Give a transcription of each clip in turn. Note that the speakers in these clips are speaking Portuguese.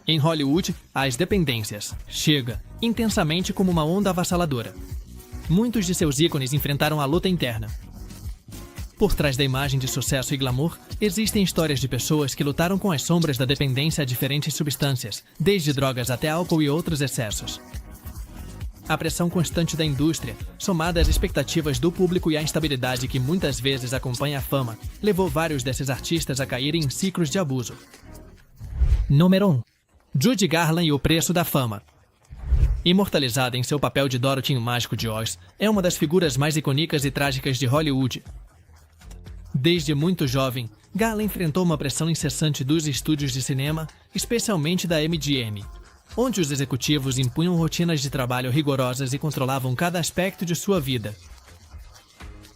Em Hollywood, as dependências chega intensamente como uma onda avassaladora. Muitos de seus ícones enfrentaram a luta interna. Por trás da imagem de sucesso e glamour, existem histórias de pessoas que lutaram com as sombras da dependência a diferentes substâncias, desde drogas até álcool e outros excessos. A pressão constante da indústria, somada às expectativas do público e à instabilidade que muitas vezes acompanha a fama, levou vários desses artistas a caírem em ciclos de abuso. Número 1. Judy Garland e o preço da fama. Imortalizada em seu papel de Dorothy no Mágico de Oz, é uma das figuras mais icônicas e trágicas de Hollywood. Desde muito jovem, Garland enfrentou uma pressão incessante dos estúdios de cinema, especialmente da MGM, onde os executivos impunham rotinas de trabalho rigorosas e controlavam cada aspecto de sua vida.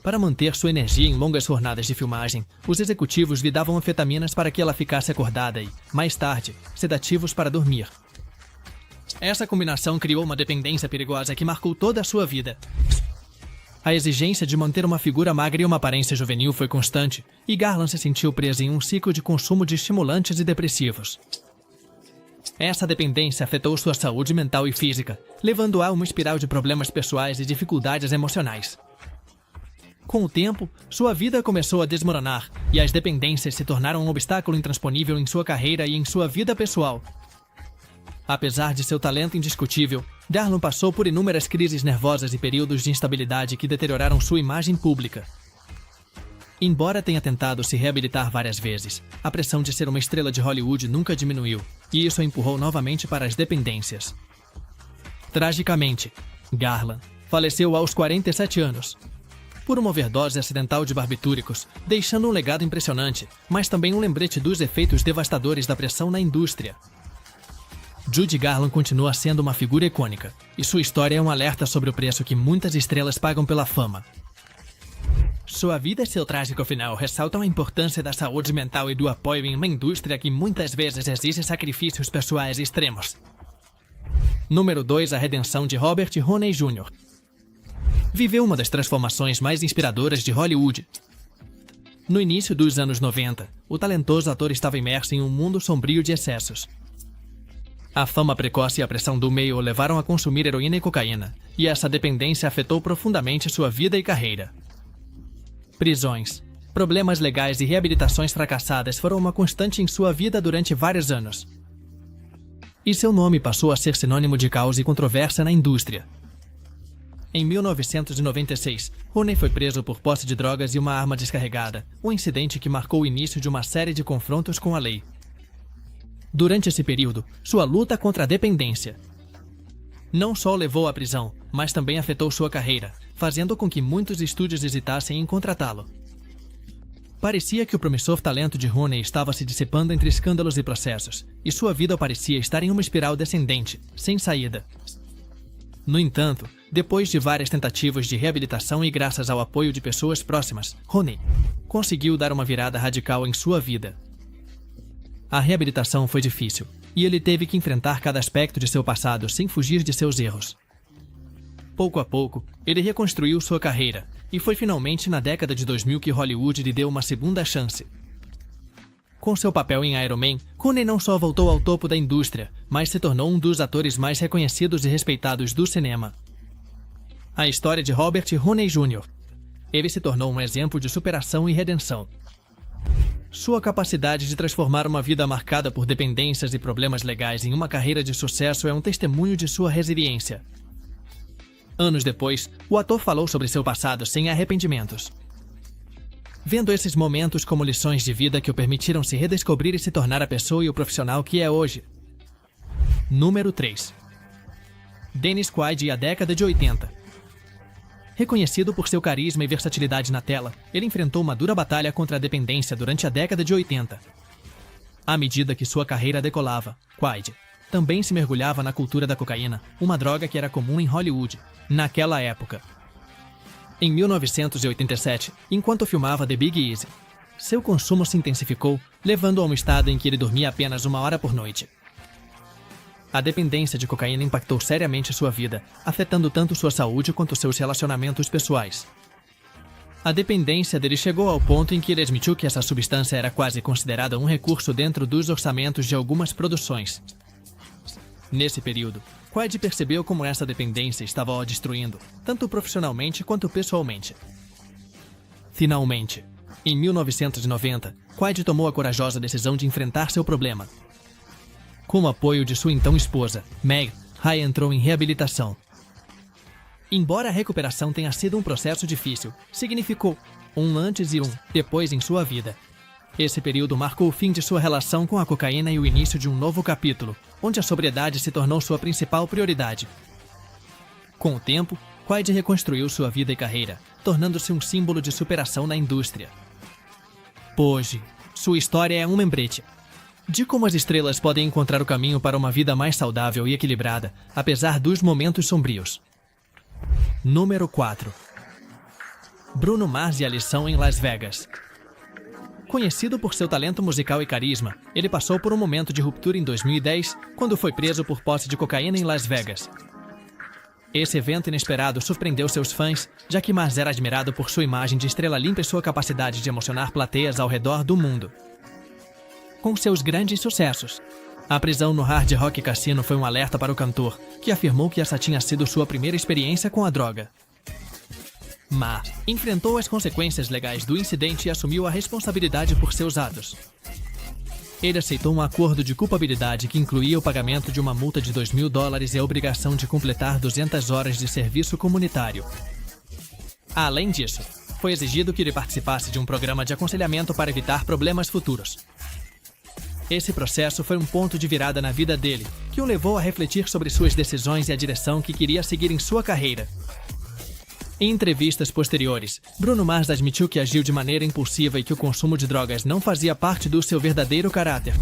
Para manter sua energia em longas jornadas de filmagem, os executivos lhe davam anfetaminas para que ela ficasse acordada e, mais tarde, sedativos para dormir. Essa combinação criou uma dependência perigosa que marcou toda a sua vida. A exigência de manter uma figura magra e uma aparência juvenil foi constante, e Garland se sentiu preso em um ciclo de consumo de estimulantes e depressivos. Essa dependência afetou sua saúde mental e física, levando-a a uma espiral de problemas pessoais e dificuldades emocionais. Com o tempo, sua vida começou a desmoronar, e as dependências se tornaram um obstáculo intransponível em sua carreira e em sua vida pessoal. Apesar de seu talento indiscutível, Garland passou por inúmeras crises nervosas e períodos de instabilidade que deterioraram sua imagem pública. Embora tenha tentado se reabilitar várias vezes, a pressão de ser uma estrela de Hollywood nunca diminuiu, e isso a empurrou novamente para as dependências. Tragicamente, Garland faleceu aos 47 anos, por uma overdose acidental de barbitúricos, deixando um legado impressionante, mas também um lembrete dos efeitos devastadores da pressão na indústria. Judy Garland continua sendo uma figura icônica, e sua história é um alerta sobre o preço que muitas estrelas pagam pela fama. Sua vida e seu trágico final ressaltam a importância da saúde mental e do apoio em uma indústria que muitas vezes exige sacrifícios pessoais extremos. Número 2. A redenção de Robert Downey Jr. Viveu uma das transformações mais inspiradoras de Hollywood. No início dos anos 90, o talentoso ator estava imerso em um mundo sombrio de excessos. A fama precoce e a pressão do meio o levaram a consumir heroína e cocaína, e essa dependência afetou profundamente sua vida e carreira. Prisões, problemas legais e reabilitações fracassadas foram uma constante em sua vida durante vários anos. E seu nome passou a ser sinônimo de caos e controvérsia na indústria. Em 1996, Downey foi preso por posse de drogas e uma arma descarregada, um incidente que marcou o início de uma série de confrontos com a lei. Durante esse período, sua luta contra a dependência não só o levou à prisão, mas também afetou sua carreira, fazendo com que muitos estúdios hesitassem em contratá-lo. Parecia que o promissor talento de Downey estava se dissipando entre escândalos e processos, e sua vida parecia estar em uma espiral descendente, sem saída. No entanto, depois de várias tentativas de reabilitação e graças ao apoio de pessoas próximas, Downey conseguiu dar uma virada radical em sua vida. A reabilitação foi difícil, e ele teve que enfrentar cada aspecto de seu passado sem fugir de seus erros. Pouco a pouco, ele reconstruiu sua carreira, e foi finalmente na década de 2000 que Hollywood lhe deu uma segunda chance. Com seu papel em Iron Man, Downey não só voltou ao topo da indústria, mas se tornou um dos atores mais reconhecidos e respeitados do cinema. A história de Robert Downey Jr. Ele se tornou um exemplo de superação e redenção. Sua capacidade de transformar uma vida marcada por dependências e problemas legais em uma carreira de sucesso é um testemunho de sua resiliência. Anos depois, o ator falou sobre seu passado sem arrependimentos, vendo esses momentos como lições de vida que o permitiram se redescobrir e se tornar a pessoa e o profissional que é hoje. Número 3. Dennis Quaid e a década de 80. Reconhecido por seu carisma e versatilidade na tela, ele enfrentou uma dura batalha contra a dependência durante a década de 80. À medida que sua carreira decolava, Quaid também se mergulhava na cultura da cocaína, uma droga que era comum em Hollywood, naquela época. Em 1987, enquanto filmava The Big Easy, seu consumo se intensificou, levando a um estado em que ele dormia apenas 1 hora por noite. A dependência de cocaína impactou seriamente sua vida, afetando tanto sua saúde quanto seus relacionamentos pessoais. A dependência dele chegou ao ponto em que ele admitiu que essa substância era quase considerada um recurso dentro dos orçamentos de algumas produções. Nesse período, Quaid percebeu como essa dependência estava o destruindo, tanto profissionalmente quanto pessoalmente. Finalmente, em 1990, Quaid tomou a corajosa decisão de enfrentar seu problema. Com o apoio de sua então esposa, Meg, Ray entrou em reabilitação. Embora a recuperação tenha sido um processo difícil, significou um antes e um depois em sua vida. Esse período marcou o fim de sua relação com a cocaína e o início de um novo capítulo, onde a sobriedade se tornou sua principal prioridade. Com o tempo, Quaid reconstruiu sua vida e carreira, tornando-se um símbolo de superação na indústria. Hoje, sua história é um lembrete de como as estrelas podem encontrar o caminho para uma vida mais saudável e equilibrada, apesar dos momentos sombrios. Número 4. Bruno Mars e a lição em Las Vegas. Conhecido por seu talento musical e carisma, ele passou por um momento de ruptura em 2010, quando foi preso por posse de cocaína em Las Vegas. Esse evento inesperado surpreendeu seus fãs, já que Mars era admirado por sua imagem de estrela limpa e sua capacidade de emocionar plateias ao redor do mundo. Com seus grandes sucessos, a prisão no Hard Rock Casino foi um alerta para o cantor, que afirmou que essa tinha sido sua primeira experiência com a droga. Mars enfrentou as consequências legais do incidente e assumiu a responsabilidade por seus atos. Ele aceitou um acordo de culpabilidade que incluía o pagamento de uma multa de $2.000 e a obrigação de completar 200 horas de serviço comunitário. Além disso, foi exigido que ele participasse de um programa de aconselhamento para evitar problemas futuros. Esse processo foi um ponto de virada na vida dele, que o levou a refletir sobre suas decisões e a direção que queria seguir em sua carreira. Em entrevistas posteriores, Bruno Mars admitiu que agiu de maneira impulsiva e que o consumo de drogas não fazia parte do seu verdadeiro caráter.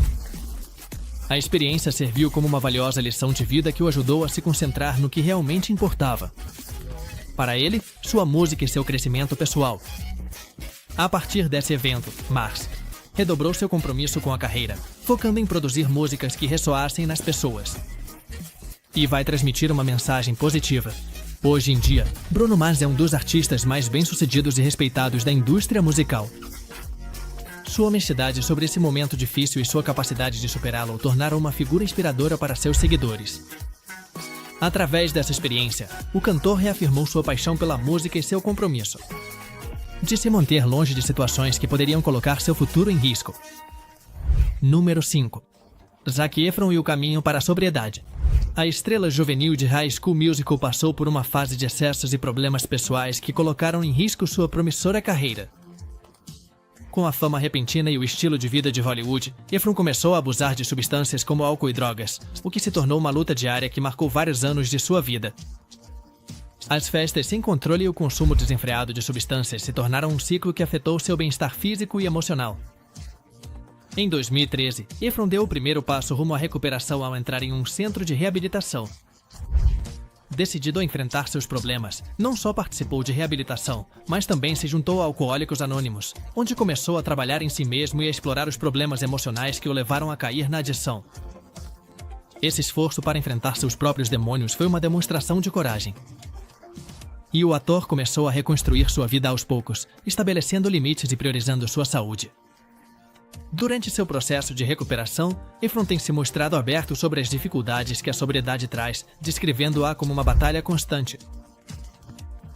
A experiência serviu como uma valiosa lição de vida que o ajudou a se concentrar no que realmente importava. Para ele, sua música e seu crescimento pessoal. A partir desse evento, Mars redobrou seu compromisso com a carreira, focando em produzir músicas que ressoassem nas pessoas. E vai transmitir uma mensagem positiva. Hoje em dia, Bruno Mars é um dos artistas mais bem-sucedidos e respeitados da indústria musical. Sua honestidade sobre esse momento difícil e sua capacidade de superá-lo o tornaram uma figura inspiradora para seus seguidores. Através dessa experiência, o cantor reafirmou sua paixão pela música e seu compromisso de se manter longe de situações que poderiam colocar seu futuro em risco. Número 5. Zac Efron e o caminho para a sobriedade. A estrela juvenil de High School Musical passou por uma fase de excessos e problemas pessoais que colocaram em risco sua promissora carreira. Com a fama repentina e o estilo de vida de Hollywood, Efron começou a abusar de substâncias como álcool e drogas, o que se tornou uma luta diária que marcou vários anos de sua vida. As festas sem controle e o consumo desenfreado de substâncias se tornaram um ciclo que afetou seu bem-estar físico e emocional. Em 2013, Efron deu o primeiro passo rumo à recuperação ao entrar em um centro de reabilitação. Decidido a enfrentar seus problemas, não só participou de reabilitação, mas também se juntou a Alcoólicos Anônimos, onde começou a trabalhar em si mesmo e a explorar os problemas emocionais que o levaram a cair na adição. Esse esforço para enfrentar seus próprios demônios foi uma demonstração de coragem. E o ator começou a reconstruir sua vida aos poucos, estabelecendo limites e priorizando sua saúde. Durante seu processo de recuperação, Efron tem se mostrado aberto sobre as dificuldades que a sobriedade traz, descrevendo-a como uma batalha constante.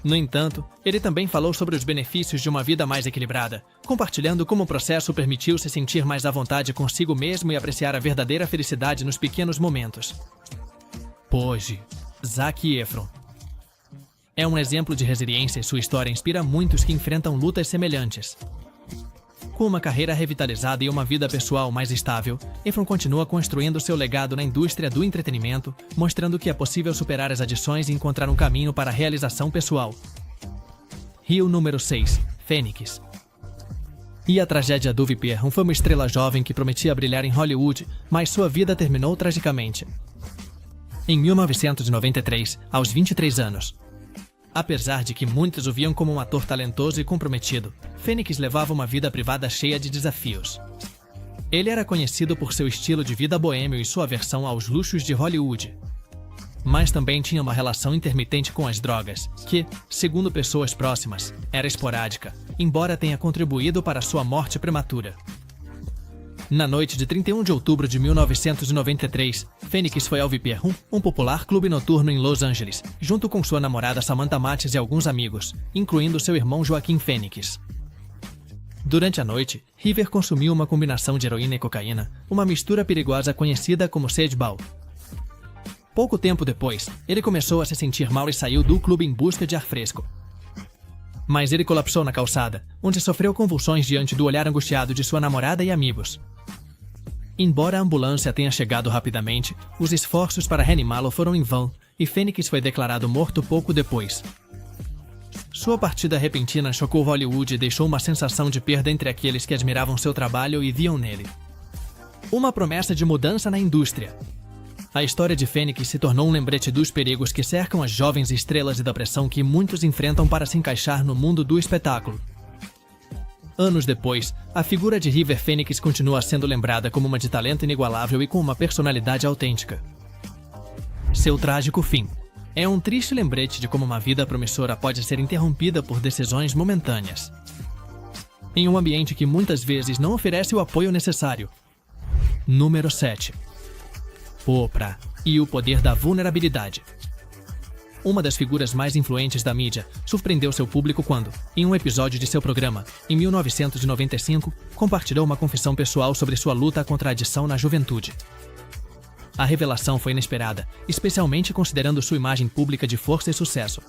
No entanto, ele também falou sobre os benefícios de uma vida mais equilibrada, compartilhando como o processo o permitiu se sentir mais à vontade consigo mesmo e apreciar a verdadeira felicidade nos pequenos momentos. Hoje, Zac Efron é um exemplo de resiliência e sua história inspira muitos que enfrentam lutas semelhantes. Com uma carreira revitalizada e uma vida pessoal mais estável, Efron continua construindo seu legado na indústria do entretenimento, mostrando que é possível superar as adições e encontrar um caminho para a realização pessoal. Rio número 6, Fênix. E a tragédia do Pierre foi uma estrela jovem que prometia brilhar em Hollywood, mas sua vida terminou tragicamente. Em 1993, aos 23 anos. Apesar de que muitos o viam como um ator talentoso e comprometido, Fênix levava uma vida privada cheia de desafios. Ele era conhecido por seu estilo de vida boêmio e sua aversão aos luxos de Hollywood. Mas também tinha uma relação intermitente com as drogas, que, segundo pessoas próximas, era esporádica, embora tenha contribuído para sua morte prematura. Na noite de 31 de outubro de 1993, Phoenix foi ao Viper Room, um popular clube noturno em Los Angeles, junto com sua namorada Samantha Mathis e alguns amigos, incluindo seu irmão Joaquim Phoenix. Durante a noite, River consumiu uma combinação de heroína e cocaína, uma mistura perigosa conhecida como sedbal. Pouco tempo depois, ele começou a se sentir mal e saiu do clube em busca de ar fresco. Mas ele colapsou na calçada, onde sofreu convulsões diante do olhar angustiado de sua namorada e amigos. Embora a ambulância tenha chegado rapidamente, os esforços para reanimá-lo foram em vão e Phoenix foi declarado morto pouco depois. Sua partida repentina chocou Hollywood e deixou uma sensação de perda entre aqueles que admiravam seu trabalho e viam nele uma promessa de mudança na indústria. A história de Phoenix se tornou um lembrete dos perigos que cercam as jovens estrelas e da pressão que muitos enfrentam para se encaixar no mundo do espetáculo. Anos depois, a figura de River Phoenix continua sendo lembrada como uma de talento inigualável e com uma personalidade autêntica. Seu trágico fim é um triste lembrete de como uma vida promissora pode ser interrompida por decisões momentâneas. Em um ambiente que muitas vezes não oferece o apoio necessário. Número 7. Oprah e o poder da vulnerabilidade. Uma das figuras mais influentes da mídia surpreendeu seu público quando, em um episódio de seu programa, em 1995, compartilhou uma confissão pessoal sobre sua luta contra a adição na juventude. A revelação foi inesperada, especialmente considerando sua imagem pública de força e sucesso.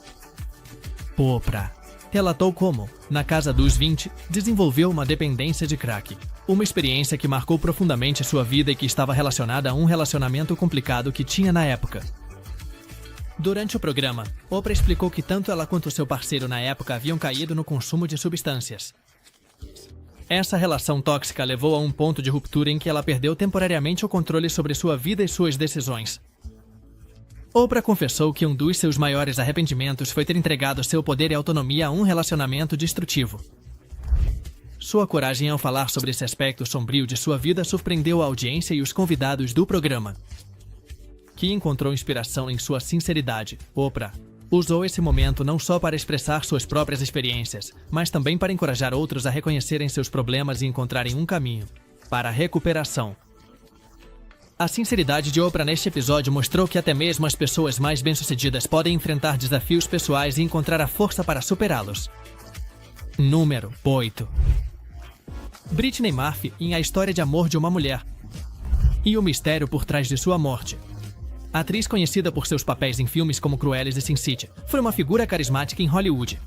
Oprah relatou como, na casa dos 20, desenvolveu uma dependência de crack, uma experiência que marcou profundamente sua vida e que estava relacionada a um relacionamento complicado que tinha na época. Durante o programa, Oprah explicou que tanto ela quanto seu parceiro na época haviam caído no consumo de substâncias. Essa relação tóxica levou a um ponto de ruptura em que ela perdeu temporariamente o controle sobre sua vida e suas decisões. Oprah confessou que um dos seus maiores arrependimentos foi ter entregado seu poder e autonomia a um relacionamento destrutivo. Sua coragem ao falar sobre esse aspecto sombrio de sua vida surpreendeu a audiência e os convidados do programa, que encontrou inspiração em sua sinceridade. Oprah usou esse momento não só para expressar suas próprias experiências, mas também para encorajar outros a reconhecerem seus problemas e encontrarem um caminho para a recuperação. A sinceridade de Oprah neste episódio mostrou que até mesmo as pessoas mais bem-sucedidas podem enfrentar desafios pessoais e encontrar a força para superá-los. Número 8. Brittany Murphy em A História de Amor de uma Mulher e o mistério por trás de sua morte. A atriz, conhecida por seus papéis em filmes como Crueles e Sin City, foi uma figura carismática em Hollywood.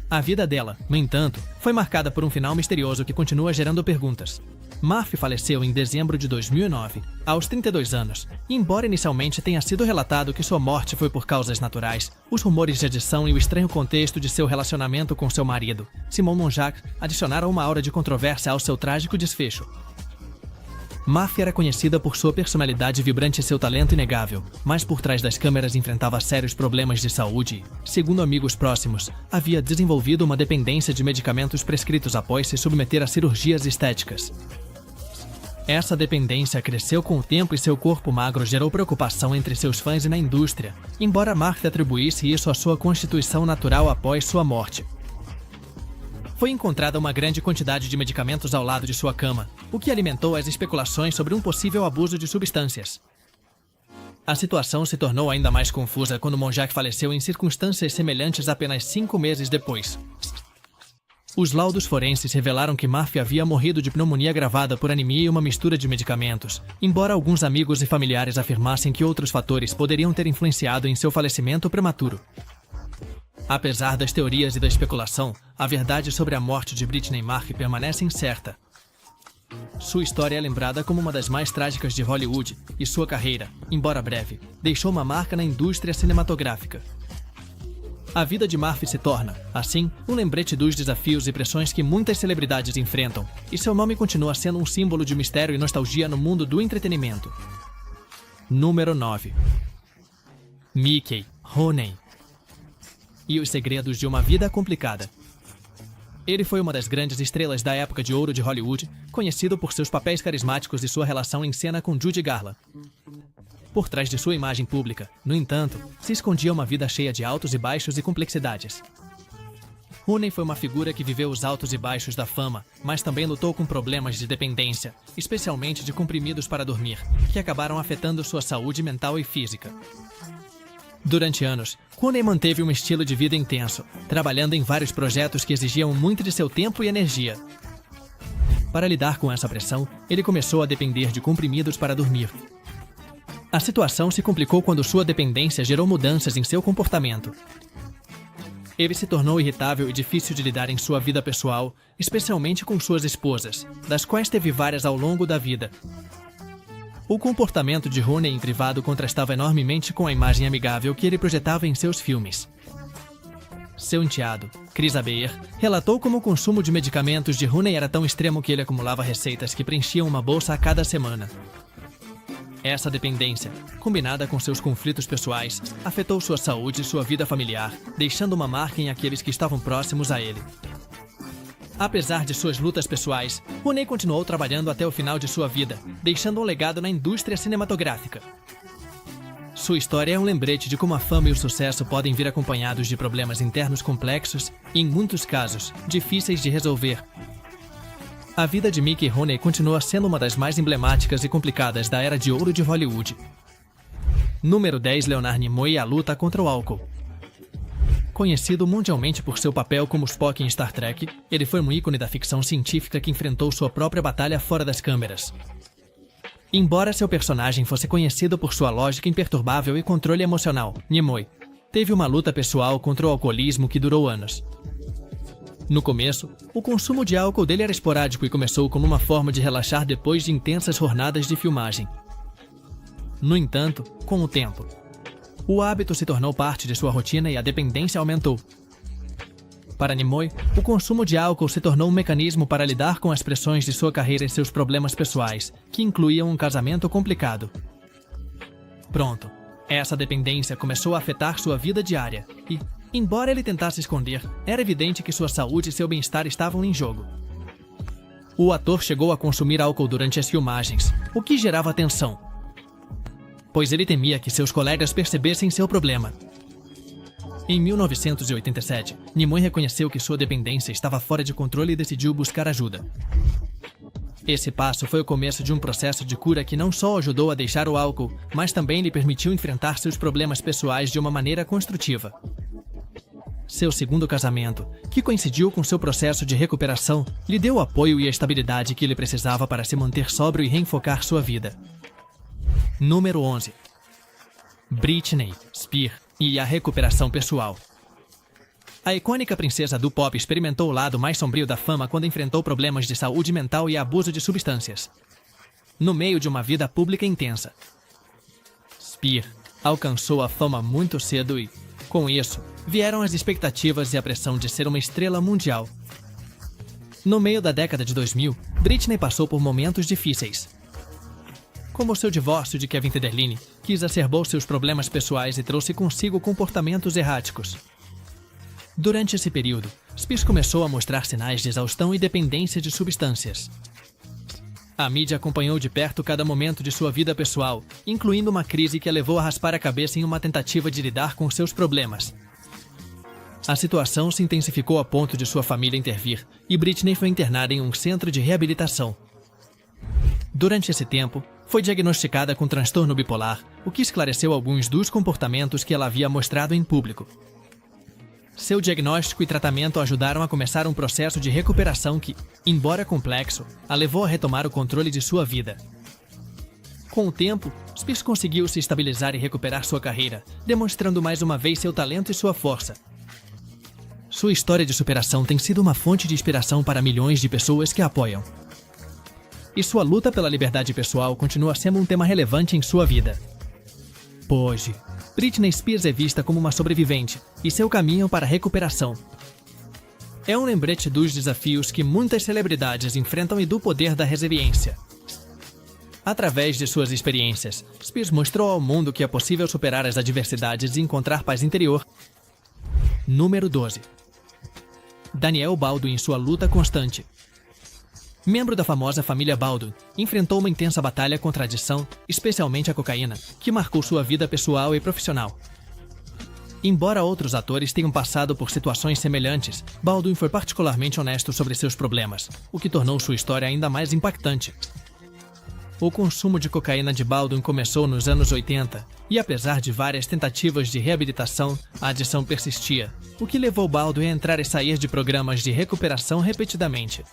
A vida dela, no entanto, foi marcada por um final misterioso que continua gerando perguntas. Murphy faleceu em dezembro de 2009, aos 32 anos, e embora inicialmente tenha sido relatado que sua morte foi por causas naturais, os rumores de adição e o estranho contexto de seu relacionamento com seu marido, Simon Monjack, adicionaram uma aura de controvérsia ao seu trágico desfecho. Murphy era conhecida por sua personalidade vibrante e seu talento inegável, mas por trás das câmeras enfrentava sérios problemas de saúde e, segundo amigos próximos, havia desenvolvido uma dependência de medicamentos prescritos após se submeter a cirurgias estéticas. Essa dependência cresceu com o tempo e seu corpo magro gerou preocupação entre seus fãs e na indústria, embora Murphy atribuísse isso à sua constituição natural após sua morte. Foi encontrada uma grande quantidade de medicamentos ao lado de sua cama, o que alimentou as especulações sobre um possível abuso de substâncias. A situação se tornou ainda mais confusa quando Monjack faleceu em circunstâncias semelhantes apenas 5 meses depois. Os laudos forenses revelaram que Murphy havia morrido de pneumonia agravada por anemia e uma mistura de medicamentos, embora alguns amigos e familiares afirmassem que outros fatores poderiam ter influenciado em seu falecimento prematuro. Apesar das teorias e da especulação, a verdade sobre a morte de Brittany Murphy permanece incerta. Sua história é lembrada como uma das mais trágicas de Hollywood, e sua carreira, embora breve, deixou uma marca na indústria cinematográfica. A vida de Murphy se torna, assim, um lembrete dos desafios e pressões que muitas celebridades enfrentam, e seu nome continua sendo um símbolo de mistério e nostalgia no mundo do entretenimento. Número 9. Mickey Rooney e os segredos de uma vida complicada. Ele foi uma das grandes estrelas da época de ouro de Hollywood, conhecido por seus papéis carismáticos e sua relação em cena com Judy Garland. Por trás de sua imagem pública, no entanto, se escondia uma vida cheia de altos e baixos e complexidades. Rooney foi uma figura que viveu os altos e baixos da fama, mas também lutou com problemas de dependência, especialmente de comprimidos para dormir, que acabaram afetando sua saúde mental e física. Durante anos, Rooney manteve um estilo de vida intenso, trabalhando em vários projetos que exigiam muito de seu tempo e energia. Para lidar com essa pressão, ele começou a depender de comprimidos para dormir. A situação se complicou quando sua dependência gerou mudanças em seu comportamento. Ele se tornou irritável e difícil de lidar em sua vida pessoal, especialmente com suas esposas, das quais teve várias ao longo da vida. O comportamento de Rooney em privado contrastava enormemente com a imagem amigável que ele projetava em seus filmes. Seu enteado, Chris Abeir, relatou como o consumo de medicamentos de Rooney era tão extremo que ele acumulava receitas que preenchiam uma bolsa a cada semana. Essa dependência, combinada com seus conflitos pessoais, afetou sua saúde e sua vida familiar, deixando uma marca em aqueles que estavam próximos a ele. Apesar de suas lutas pessoais, Rooney continuou trabalhando até o final de sua vida, deixando um legado na indústria cinematográfica. Sua história é um lembrete de como a fama e o sucesso podem vir acompanhados de problemas internos complexos e, em muitos casos, difíceis de resolver. A vida de Mickey Rooney continua sendo uma das mais emblemáticas e complicadas da era de ouro de Hollywood. Número 10. Leonard Nimoy e a luta contra o álcool. Conhecido mundialmente por seu papel como Spock em Star Trek, ele foi um ícone da ficção científica que enfrentou sua própria batalha fora das câmeras. Embora seu personagem fosse conhecido por sua lógica imperturbável e controle emocional, Nimoy teve uma luta pessoal contra o alcoolismo que durou anos. No começo, o consumo de álcool dele era esporádico e começou como uma forma de relaxar depois de intensas jornadas de filmagem. No entanto, com o tempo, o hábito se tornou parte de sua rotina e a dependência aumentou. Para Nimoy, o consumo de álcool se tornou um mecanismo para lidar com as pressões de sua carreira e seus problemas pessoais, que incluíam um casamento complicado. Pronto, essa dependência começou a afetar sua vida diária e, embora ele tentasse esconder, era evidente que sua saúde e seu bem-estar estavam em jogo. O ator chegou a consumir álcool durante as filmagens, o que gerava tensão, pois ele temia que seus colegas percebessem seu problema. Em 1987, Nimoy reconheceu que sua dependência estava fora de controle e decidiu buscar ajuda. Esse passo foi o começo de um processo de cura que não só ajudou a deixar o álcool, mas também lhe permitiu enfrentar seus problemas pessoais de uma maneira construtiva. Seu segundo casamento, que coincidiu com seu processo de recuperação, lhe deu o apoio e a estabilidade que ele precisava para se manter sóbrio e reenfocar sua vida. Número 11. Britney Spears e a recuperação pessoal. A icônica princesa do pop experimentou o lado mais sombrio da fama quando enfrentou problemas de saúde mental e abuso de substâncias. No meio de uma vida pública intensa, Spears alcançou a fama muito cedo e, com isso, vieram as expectativas e a pressão de ser uma estrela mundial. No meio da década de 2000, Britney passou por momentos difíceis. Como seu divórcio de Kevin Federline, que exacerbou seus problemas pessoais e trouxe consigo comportamentos erráticos. Durante esse período, Spears começou a mostrar sinais de exaustão e dependência de substâncias. A mídia acompanhou de perto cada momento de sua vida pessoal, incluindo uma crise que a levou a raspar a cabeça em uma tentativa de lidar com seus problemas. A situação se intensificou a ponto de sua família intervir, e Britney foi internada em um centro de reabilitação. Durante esse tempo, foi diagnosticada com transtorno bipolar, o que esclareceu alguns dos comportamentos que ela havia mostrado em público. Seu diagnóstico e tratamento ajudaram a começar um processo de recuperação que, embora complexo, a levou a retomar o controle de sua vida. Com o tempo, Spears conseguiu se estabilizar e recuperar sua carreira, demonstrando mais uma vez seu talento e sua força. Sua história de superação tem sido uma fonte de inspiração para milhões de pessoas que a apoiam. E sua luta pela liberdade pessoal continua sendo um tema relevante em sua vida. Hoje, Britney Spears é vista como uma sobrevivente e seu caminho para a recuperação. É um lembrete dos desafios que muitas celebridades enfrentam e do poder da resiliência. Através de suas experiências, Spears mostrou ao mundo que é possível superar as adversidades e encontrar paz interior. Número 12. Daniel Baldwin em sua luta constante. Membro da famosa família Baldwin, enfrentou uma intensa batalha contra a adição, especialmente a cocaína, que marcou sua vida pessoal e profissional. Embora outros atores tenham passado por situações semelhantes, Baldwin foi particularmente honesto sobre seus problemas, o que tornou sua história ainda mais impactante. O consumo de cocaína de Baldwin começou nos anos 80, e apesar de várias tentativas de reabilitação, a adição persistia, o que levou Baldwin a entrar e sair de programas de recuperação repetidamente.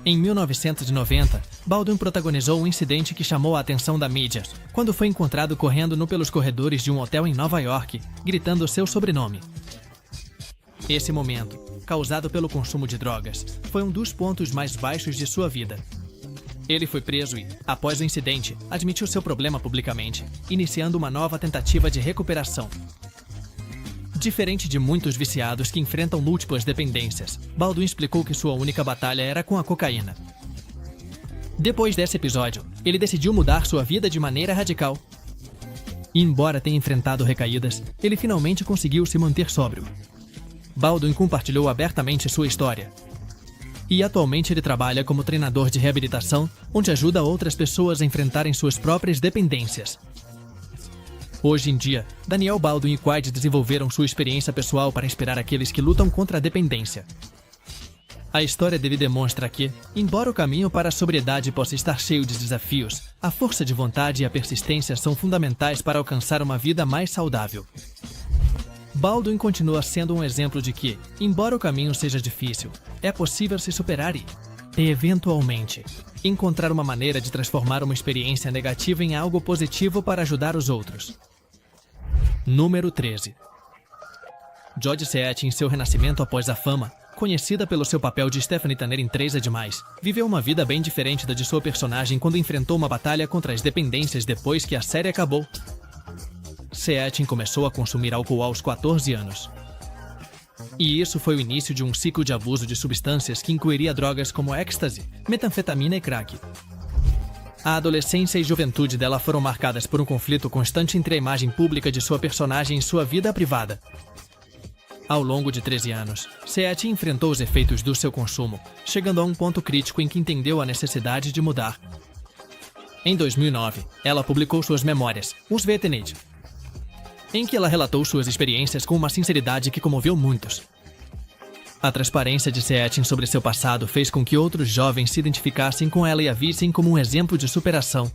Em 1990, Baldwin protagonizou um incidente que chamou a atenção da mídia, quando foi encontrado correndo pelos corredores de um hotel em Nova York, gritando seu sobrenome. Esse momento, causado pelo consumo de drogas, foi um dos pontos mais baixos de sua vida. Ele foi preso e, após o incidente, admitiu seu problema publicamente, iniciando uma nova tentativa de recuperação. Diferente de muitos viciados que enfrentam múltiplas dependências, Baldwin explicou que sua única batalha era com a cocaína. Depois desse episódio, ele decidiu mudar sua vida de maneira radical. E embora tenha enfrentado recaídas, ele finalmente conseguiu se manter sóbrio. Baldwin compartilhou abertamente sua história. E atualmente ele trabalha como treinador de reabilitação, onde ajuda outras pessoas a enfrentarem suas próprias dependências. Hoje em dia, Daniel Baldwin e Quaid desenvolveram sua experiência pessoal para inspirar aqueles que lutam contra a dependência. A história dele demonstra que, embora o caminho para a sobriedade possa estar cheio de desafios, a força de vontade e a persistência são fundamentais para alcançar uma vida mais saudável. Baldwin continua sendo um exemplo de que, embora o caminho seja difícil, é possível se superar e, eventualmente, encontrar uma maneira de transformar uma experiência negativa em algo positivo para ajudar os outros. Número 13. Jodie Seat, em seu renascimento após a fama, conhecida pelo seu papel de Stephanie Tanner em 3 é Demais, viveu uma vida bem diferente da de sua personagem quando enfrentou uma batalha contra as dependências depois que a série acabou. Seat começou a consumir álcool aos 14 anos. E isso foi o início de um ciclo de abuso de substâncias que incluiria drogas como ecstasy, metanfetamina e crack. A adolescência e juventude dela foram marcadas por um conflito constante entre a imagem pública de sua personagem e sua vida privada. Ao longo de 13 anos, Seat enfrentou os efeitos do seu consumo, chegando a um ponto crítico em que entendeu a necessidade de mudar. Em 2009, ela publicou suas memórias, Os Vetenet, em que ela relatou suas experiências com uma sinceridade que comoveu muitos. A transparência de Seat sobre seu passado fez com que outros jovens se identificassem com ela e a vissem como um exemplo de superação.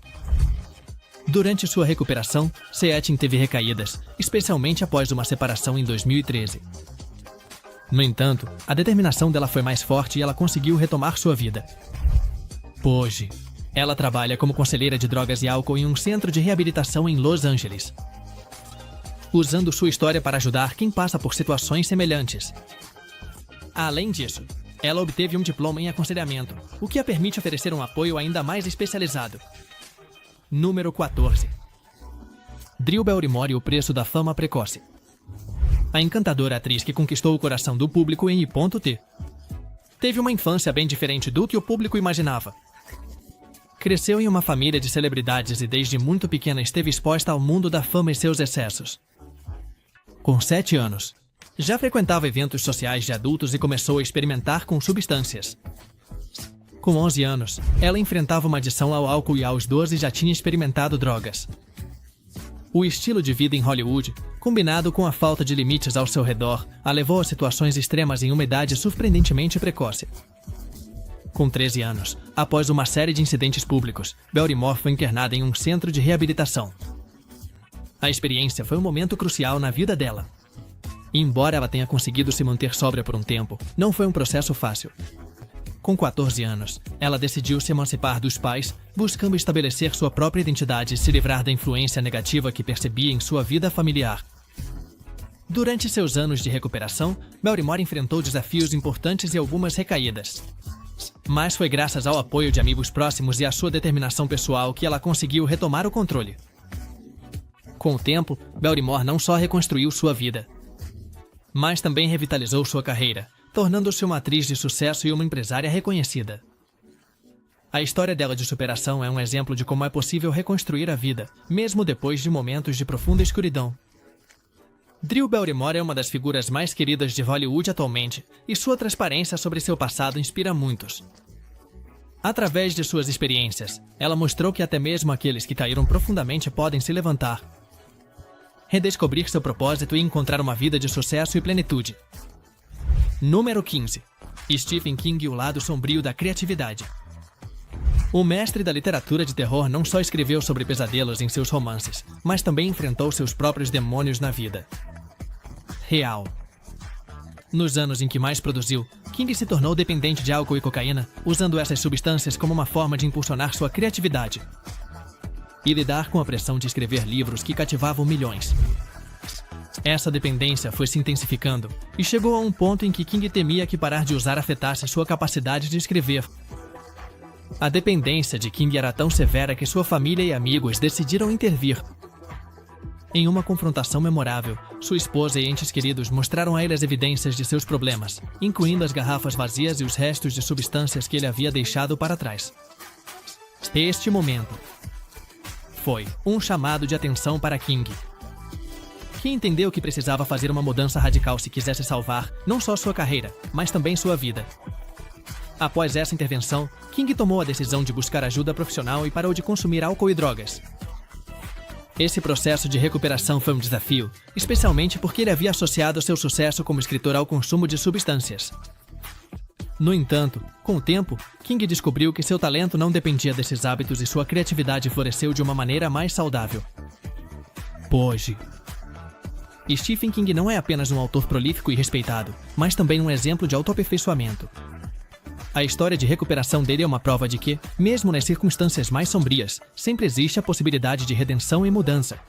Durante sua recuperação, Seat teve recaídas, especialmente após uma separação em 2013. No entanto, a determinação dela foi mais forte e ela conseguiu retomar sua vida. Hoje, ela trabalha como conselheira de drogas e álcool em um centro de reabilitação em Los Angeles, usando sua história para ajudar quem passa por situações semelhantes. Além disso, ela obteve um diploma em aconselhamento, o que a permite oferecer um apoio ainda mais especializado. Número 14. Drew Barrymore e o preço da fama precoce. A encantadora atriz que conquistou o coração do público em I.T. teve uma infância bem diferente do que o público imaginava. Cresceu em uma família de celebridades e desde muito pequena esteve exposta ao mundo da fama e seus excessos. Com 7 anos, já frequentava eventos sociais de adultos e começou a experimentar com substâncias. Com 11 anos, ela enfrentava uma adição ao álcool e aos 12 já tinha experimentado drogas. O estilo de vida em Hollywood, combinado com a falta de limites ao seu redor, a levou a situações extremas em uma idade surpreendentemente precoce. Com 13 anos, após uma série de incidentes públicos, Barrymore foi internada em um centro de reabilitação. A experiência foi um momento crucial na vida dela. Embora ela tenha conseguido se manter sóbria por um tempo, não foi um processo fácil. Com 14 anos, ela decidiu se emancipar dos pais, buscando estabelecer sua própria identidade e se livrar da influência negativa que percebia em sua vida familiar. Durante seus anos de recuperação, Barrymore enfrentou desafios importantes e algumas recaídas. Mas foi graças ao apoio de amigos próximos e à sua determinação pessoal que ela conseguiu retomar o controle. Com o tempo, Barrymore não só reconstruiu sua vida, mas também revitalizou sua carreira, tornando-se uma atriz de sucesso e uma empresária reconhecida. A história dela de superação é um exemplo de como é possível reconstruir a vida, mesmo depois de momentos de profunda escuridão. Drew Barrymore é uma das figuras mais queridas de Hollywood atualmente, e sua transparência sobre seu passado inspira muitos. Através de suas experiências, ela mostrou que até mesmo aqueles que caíram profundamente podem se levantar. redescobrir seu propósito e encontrar uma vida de sucesso e plenitude. Número 15. Stephen King e o lado sombrio da criatividade. O mestre da literatura de terror não só escreveu sobre pesadelos em seus romances, mas também enfrentou seus próprios demônios na vida real. Nos anos em que mais produziu, King se tornou dependente de álcool e cocaína, usando essas substâncias como uma forma de impulsionar sua criatividade e lidar com a pressão de escrever livros que cativavam milhões. Essa dependência foi se intensificando e chegou a um ponto em que King temia que parar de usar afetasse sua capacidade de escrever. A dependência de King era tão severa que sua família e amigos decidiram intervir. Em uma confrontação memorável, sua esposa e entes queridos mostraram a ele as evidências de seus problemas, incluindo as garrafas vazias e os restos de substâncias que ele havia deixado para trás. Este momento foi um chamado de atenção para King, que entendeu que precisava fazer uma mudança radical se quisesse salvar não só sua carreira, mas também sua vida. Após essa intervenção, King tomou a decisão de buscar ajuda profissional e parou de consumir álcool e drogas. Esse processo de recuperação foi um desafio, especialmente porque ele havia associado seu sucesso como escritor ao consumo de substâncias. No entanto, com o tempo, King descobriu que seu talento não dependia desses hábitos e sua criatividade floresceu de uma maneira mais saudável. Hoje, Stephen King não é apenas um autor prolífico e respeitado, mas também um exemplo de autoaperfeiçoamento. A história de recuperação dele é uma prova de que, mesmo nas circunstâncias mais sombrias, sempre existe a possibilidade de redenção e mudança.